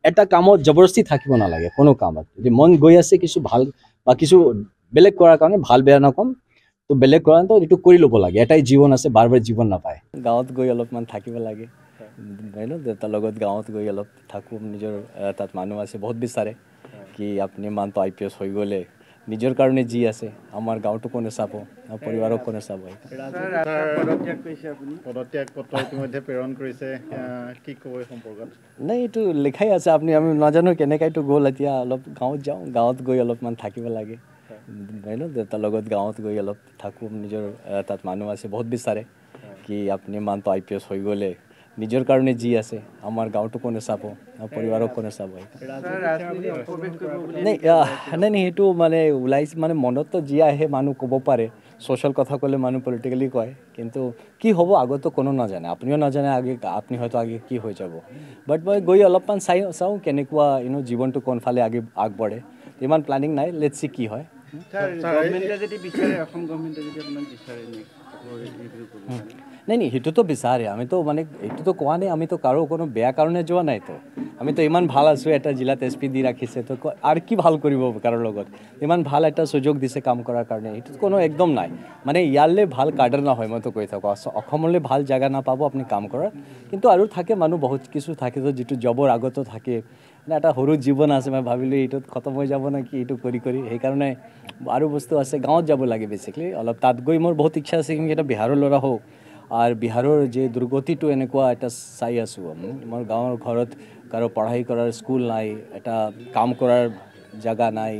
এটা কামত জবৰদস্তি থাকিব নালাগে কোনো কামত যদি মন গৈ আছে কিছু ভাল বা কিছু বেলেগ কৰাৰ কাৰণে ভাল বেয়া নকম তো বেলেগ কৰা তো এইটো কৰি ল'ব লাগে এটাই জীৱন আছে বাৰ বাৰ জীৱন নাপায় গাঁৱত গৈ অলপমান থাকিব লাগে হয় ন দেউতাৰ লগত গাঁৱত গৈ অলপ থাকোঁ নিজৰ তাত মানুহ আছে বহুত বিচাৰে কি আপুনি ইমানটো IPS হৈ গ'লে নিজৰ কাৰণে যি আছে আমাৰ গাঁৱটো কোনে চাব পৰিবাৰক কোনে চাব পদত্যাগ পত্ৰ ইতিমধ্যে প্ৰেৰণ কৰিছে কি ক'ব এই সম্পৰ্কত নাই এইটো লিখাই আছে আমি নাজানো কেনেকৈ এইটো গ'ল এতিয়া অলপ গাঁৱত যাওঁ গাঁৱত গৈ অলপমান থাকিব লাগে হয় ন দেউতাৰ লগত গাঁৱত গৈ অলপ থাকোঁ নিজৰ তাত মানুহ আছে বহুত বিচাৰে কি আপুনি ইমানটো IPS হৈ গ'লে নিজৰ কাৰণে যি আছে আমাৰ গাঁৱটো কোনে চাব পৰিবাৰক কোনে চাব নাই সেইটো মানে ওলাইছে মানে মনততো যি আহে মানুহ ক'ব পাৰে ছ'চিয়েল কথা ক'লে মানুহ পলিটিকেলি কয় কিন্তু কি হ'ব আগতো কোনো নাজানে আপুনিও নাজানে আগে আপুনি হয়তো আগে কি হৈ যাব বাট মই গৈ অলপমান চাওঁ কেনেকুৱা জীৱনটো কোনফালে আগবাঢ়ে ইমান প্লেনিং নাই লেটছ চি কি হয় নাই সেইটোতো বিচাৰে আমিতো মানে এইটোতো কোৱা নাই আমিতো কাৰো কোনো বেয়া কাৰণে যোৱা নাইতো আমিতো ইমান ভাল আছোঁ এটা জিলাত SP দি ৰাখিছে তো আৰু কি ভাল কৰিব কাৰো লগত ইমান ভাল এটা সুযোগ দিছে কাম কৰাৰ কাৰণে এইটোতো কোনো একদম নাই মানে ইয়ালৈ ভাল কাৰ্ডাৰ নহয় মইতো কৈ থাকোঁ অসমলৈ ভাল জেগা নাপাব আপুনি কাম কৰাৰ কিন্তু আৰু থাকে মানুহ বহুত কিছু থাকে যিটো জবৰ আগতো থাকে মানে এটা সৰু জীৱন আছে মই ভাবিলোঁ এইটোত খতম হৈ যাব নেকি এইটো কৰি সেইকাৰণে আৰু বস্তু আছে গাঁৱত যাব লাগে বেছিকলি অলপ তাত গৈ মোৰ বহুত ইচ্ছা আছে কিন্তু এটা বিহাৰৰ ল'ৰা হওক আৰু বিহাৰৰ যে দুৰ্গতিটো এনেকুৱা এটা চাই আছোঁ মোৰ গাঁৱৰ ঘৰত কাৰো পঢ়াই কৰাৰ স্কুল নাই এটা কাম কৰাৰ জেগা নাই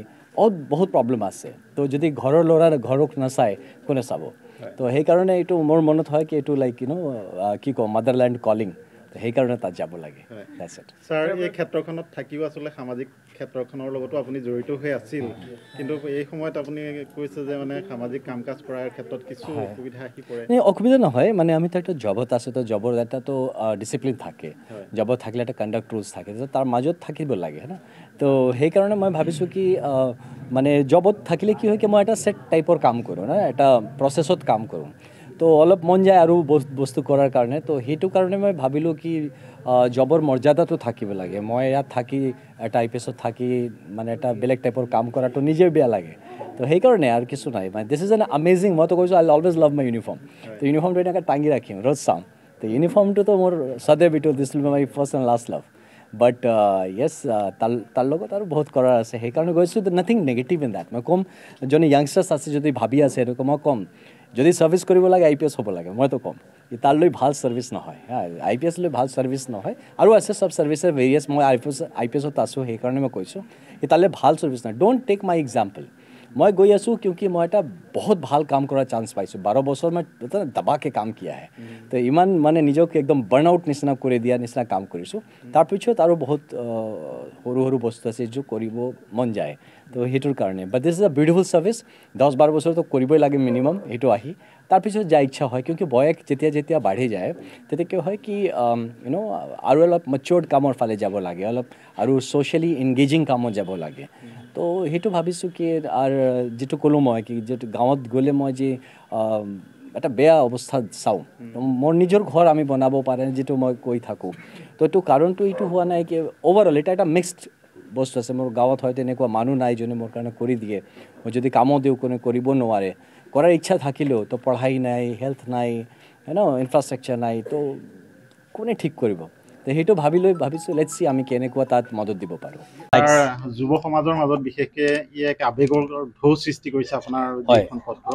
বহুত প্ৰব্লেম আছে তো যদি ঘৰৰ ল'ৰা ঘৰক নাচায় কোনে চাব তো সেইকাৰণে এইটো মোৰ মনত হয় কি এইটো লাইক কি কওঁ মাদাৰলেণ্ড কলিং সেইকাৰণে তাত যাব লাগে ছাৰ এই ক্ষেত্ৰখনত থাকিও আচলতে সামাজিক ক্ষেত্ৰখনৰ লগতো আপুনি জড়িত হৈ আছিল কিন্তু এই সময়ত আপুনি কৈছে যে মানে সামাজিক কাম কাজ কৰাৰ ক্ষেত্ৰত কিছু অসুবিধা আহি পৰে অসুবিধা নহয় মানে আমি তো একটা জবত আছে তো জবৰ এটা তো ডিচিপ্লিন থাকে জবত থাকিলে এটা কণ্ডাক্ট ৰুলছ থাকে তাৰ মাজত থাকিব লাগে না তো সেইকাৰণে মই ভাবিছোঁ কি মানে জবত থাকিলে কি হয় কি মই এটা ছেট টাইপৰ কাম কৰোঁ না এটা প্ৰচেছত কাম কৰোঁ তো অলপ মন যায় আৰু বস্তু কৰাৰ কাৰণে তো সেইটো কাৰণে মই ভাবিলোঁ কি জবৰ মৰ্যাদাটো থাকিব লাগে মই ইয়াত থাকি এটা IPSত থাকি মানে এটা বেলেগ টাইপৰ কাম কৰাটো নিজেও বেয়া লাগে তো সেইকাৰণে আৰু কিছু নাই মানে দিছ ইজ এন আমেজিং মইতো কৈছোঁ আই অলৱেজ লাভ মাই ইউনিফৰ্ম তো ইউনিফৰ্মটো এনেকৈ টাঙি ৰাখিম ৰ'জ চাম তো ইউনিফৰ্মটোতো মোৰ সদায় বিটো this will be my first and last love but yes তাৰ লগত আৰু বহুত কৰাৰ আছে সেইকাৰণে গৈছোঁ নাথিং নিগেটিভ ইন দেট মই ক'ম যোনে য়াংষ্টাৰ্ছ আছে যদি ভাবি আছে এইটো মই ক'ম যদি ছাৰ্ভিচ কৰিব লাগে IPS হ'ব লাগে মইতো ক'ম তাৰলৈ ভাল ছাৰ্ভিচ নহয় IPS লৈ ভাল ছাৰ্ভিচ নহয় আৰু আছে চব ছাৰ্ভিচৰ ভেৰিয়াছ মই IPSত আছোঁ সেইকাৰণে মই কৈছোঁ তালৈ ভাল ছাৰ্ভিচ নহয় ডোণ্ট টেক মাই এক্সাম্পল মই গৈ আছোঁ কিউকি মই এটা বহুত ভাল কাম কৰাৰ চান্স পাইছোঁ 12 বছৰ মই দবাকে কাম কিয়া হে তো ইমান মানে নিজকে একদম বাৰ্ণ আউট নিচিনা কৰি দিয়া নিচিনা কাম কৰিছোঁ তাৰপিছত আৰু বহুত সৰু সৰু বস্তু আছে যিটো কৰিব মন যায় তো সেইটোৰ কাৰণে বাট this is a beautiful service 10-12 বছৰতো কৰিবই লাগে মিনিমাম সেইটো আহি তাৰপিছত যা ইচ্ছা হয় কিউকি বয়স যেতিয়া বাঢ়ি যায় তেতিয়া কি হয় কি আৰু অলপ মেচিয়ৰ্ড কামৰ ফালে যাব লাগে অলপ আৰু ছ'চিয়েলি এংগেজিং কামত যাব লাগে তো সেইটো ভাবিছোঁ কি আৰু যিটো ক'লোঁ মই কি যিটো গাঁৱত গ'লে মই যে এটা বেয়া অৱস্থাত চাওঁ মোৰ নিজৰ ঘৰ আমি বনাব পাৰে যিটো মই কৈ থাকোঁ তো এইটো কাৰণটো এইটো হোৱা নাই কি অ'ভাৰঅল এটা মিক্সড বস্তু আছে মোৰ গাঁৱত হয়তো এনেকুৱা মানুহ নাই যোনে মোৰ কাৰণে কৰি দিয়ে মই যদি কামো দিওঁ কোনে কৰিব নোৱাৰে কৰাৰ ইচ্ছা থাকিলেও তো পঢ়াই নাই হেল্থ নাই ইনফ্ৰাষ্ট্ৰাকচাৰ নাই তো কোনে ঠিক কৰিব তো সেইটো ভাবিছোঁ লেটছ চি আমি কেনেকুৱা তাত মদত দিব পাৰোঁ যুৱ সমাজৰ মাজত বিশেষকৈ ই এক আৱেগৰ ঢৌ সৃষ্টি কৰিছে আপোনাৰ যিখন পত্ৰ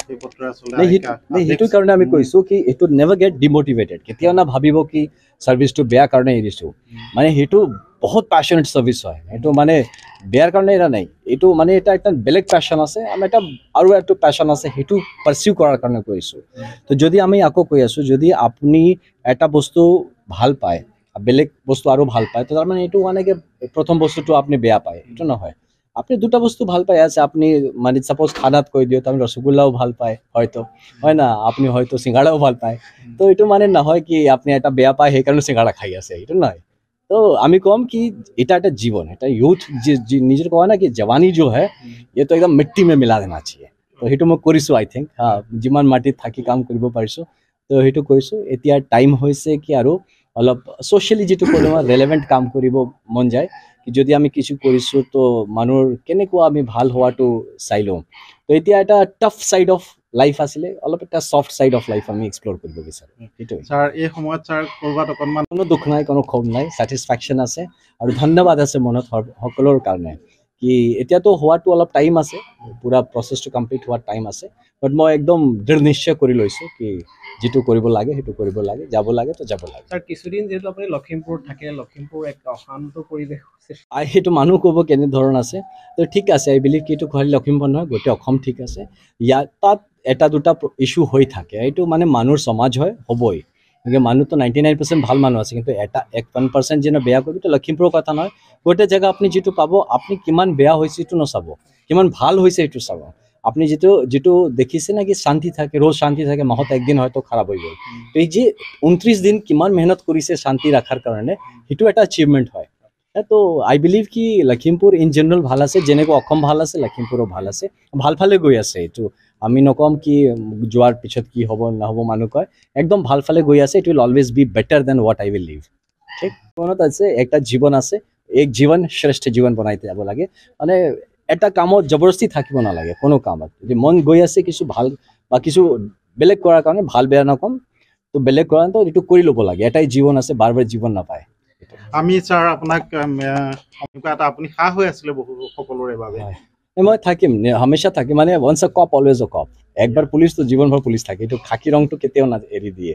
সেই পত্ৰ আচলতে সেইটো কাৰণে আমি কৈছোঁ কি এইটো নেভাৰ গেট ডিমোটিভেটেড কেতিয়াও না ভাবিব কি ছাৰ্ভিচটো বেয়া কাৰণে এৰিছোঁ মানে সেইটো বহুত পেশ্যনেট ছাৰ্ভিচ হয় এইটো মানে বেয়াৰ কাৰণে এৰা নাই এইটো মানে এটা বেলেগ পেশ্যন আছে আমি এটা আৰু এটা পেশ্যন আছে সেইটো পাৰ্চিউ কৰাৰ কাৰণে কৰিছোঁ তো যদি আমি আকৌ কৈ আছোঁ যদি আপুনি এটা বস্তু ভাল পায় বেলেগ বস্তু আৰু ভাল পায় তো তাৰমানে এইটো হোৱা নাই কি প্ৰথম বস্তুটো আপুনি বেয়া পায় এইটো নহয় আপনি দুটা বস্তু ভাল পাই আছে আপনি মানে সাপোজ খানাত কৈ দিও আমি রসগোল্লাও ভাল পায় হয়তো হয় না আপনি হয়তো সিঙ্গাড়াও ভাল পায় তো এটো মানে নহয় কি আপনি এটা বেয়া পায় সেই কারণে সিঙ্গাড়া খাই আছে এটো নয় तो আমি কম कि এটা একটা জীবন এটা यूथ নিজের কোৱা না कि जवानी जो है ये तो एकदम मिट्टी में मिला देना चाहिए तो हेतु মই কৰিছো আই থিংক যিমান মাটিত থাকি কাম কৰিব পাৰিছো তো হেতু কৰিছো এতিয়া টাইম হৈছে কি আৰু অলপ ছ'চিয়েলি যিটো ক'লো মই ৰেলেভেণ্ট কাম কৰিব মন যায় কি যদি আমি কিছু কৰিছোঁ তো মানুহৰ কেনেকুৱা আমি ভাল হোৱাটো চাই লওঁ তো এতিয়া এটা টাফ ছাইড অফ লাইফ আছিলে অলপ এটা ছফ্ট ছাইড অফ লাইফ আমি এক্সপ্ল'ৰ কৰিব বিচাৰোঁ সেইটোৱে ছাৰ এই সময়ত ছাৰ ক'ৰবাত অকণমান কোনো দুখ নাই কোনো ক্ষোভ নাই ছেটিছফেকশ্যন আছে আৰু ধন্যবাদ আছে মনত সকলোৰ কাৰণে কি এতিয়াতো হোৱাটো অলপ টাইম আছে পূৰা প্ৰচেছটো কমপ্লিট হোৱাৰ টাইম আছে বাট মই একদম দৃঢ় নিশ্চয় কৰি লৈছোঁ কি যিটো কৰিব লাগে সেইটো কৰিব লাগে যাব লাগে তো যাব লাগে ছাৰ কিছুদিন যিহেতু আপুনি লখিমপুৰত থাকে লখিমপুৰ এক অশান্ত পৰিৱেশ সেইটো মানুহ ক'ব কেনেধৰণ আছে তো ঠিক আছে আই বিলিভ কি এইটো খালি লখিমপুৰ নহয় গোটেই অসম ঠিক আছে ইয়াত তাত এটা দুটা ইছ্যু হৈ থাকে এইটো মানে মানুহৰ সমাজ হয় হ'বই গতিকে মানুহটো 99% ভাল মানুহ আছে কিন্তু এটা 1% যেনে বেয়া কৰিব তো লখিমপুৰৰ কথা নহয় গোটেই জেগা আপুনি যিটো পাব আপুনি কিমান বেয়া হৈছে এইটো নচাব কিমান ভাল হৈছে এইটো চাব আপনি যেটো দেখিছে না কি শান্তি থাকে রোজ শান্তি থাকে মাহত একদিন হয়তো খারাপ হয়ে গেল তো এই যে 29 দিন কিমান মেহনত কৰিছে শান্তি ৰাখাৰ কাৰণে সেইটো এটা অচিভমেন্ট হয় তো আই বিলিভ কি লখিমপুৰ ইন জেনাৰেল ভাল আছে যেনেকৈ অসম ভাল আছে লখিমপুৰো ভাল আছে ভাল ফালে গৈ আছে এইটো আমি নকম কি যোৱাৰ পিছত কি হ'ব নহ'ব মানুহ কয় একদম ভাল ফালে গৈ আছে it will always be better than what I will leave ঠিক মনত আছে একটা জীৱন আছে এক জীৱন শ্ৰেষ্ঠ জীৱন বনাইতে যাব লাগে মানে এটা কামত জবৰদস্তি থাকিব নালাগে কোনো কামত যদি মন গৈ আছে কিছু ভাল বা কিছু বেলেগ কৰাৰ কাৰণে ভাল বেয়া নকম তো বেলেগ কৰা তো এইটো কৰি ল'ব লাগে এটাই জীৱন আছে বাৰ বাৰ জীৱন নাপায় আমি ছাৰ আপোনাক এনেকুৱা এটা আপুনি সাহ হৈ আছিলে বহু সকলোৰে বাবে মই থাকিম হামেশা থাকিম মানে ওয়ান্স আ কপ অলৱেজ আ কপ একবাৰ পুলিচ তো জীৱনভৰ পুলিচ থাকে এইটো খাকী ৰংটো কেতিয়াও না এৰি দিয়ে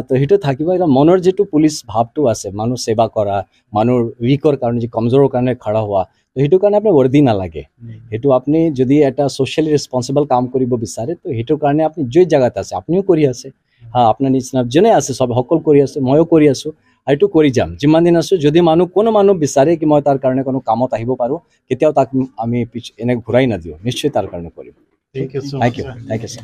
তো সেইটো থাকিব এটা মনৰ যিটো পুলিচ ভাৱটো আছে মানুহ সেৱা কৰা মানুহৰ উইকৰ কাৰণে যি কমজোৰৰ কাৰণে খৰা হোৱা তো সেইটো কাৰণে আপোনাৰ ৱৰ্দি নালাগে সেইটো আপুনি যদি এটা ছ'চিয়েলি ৰেছপন্সিবল কাম কৰিব বিচাৰে তো সেইটোৰ কাৰণে আপুনি যি জেগাত আছে আপুনিও কৰি আছে আপোনাৰ নিচিনা যোনে আছে চব সকলো কৰি আছে ময়ো কৰি আছোঁ আৰু এইটো কৰি যাম যিমান দিন আছোঁ যদি কোনো মানুহ বিচাৰে কি মই তাৰ কাৰণে কোনো কামত আহিব পাৰোঁ কেতিয়াও তাক আমি এনে ঘূৰাই নাদিওঁ নিশ্চয় তাৰ কাৰণে কৰিম থ্যাংক ইউ থেংক ইউ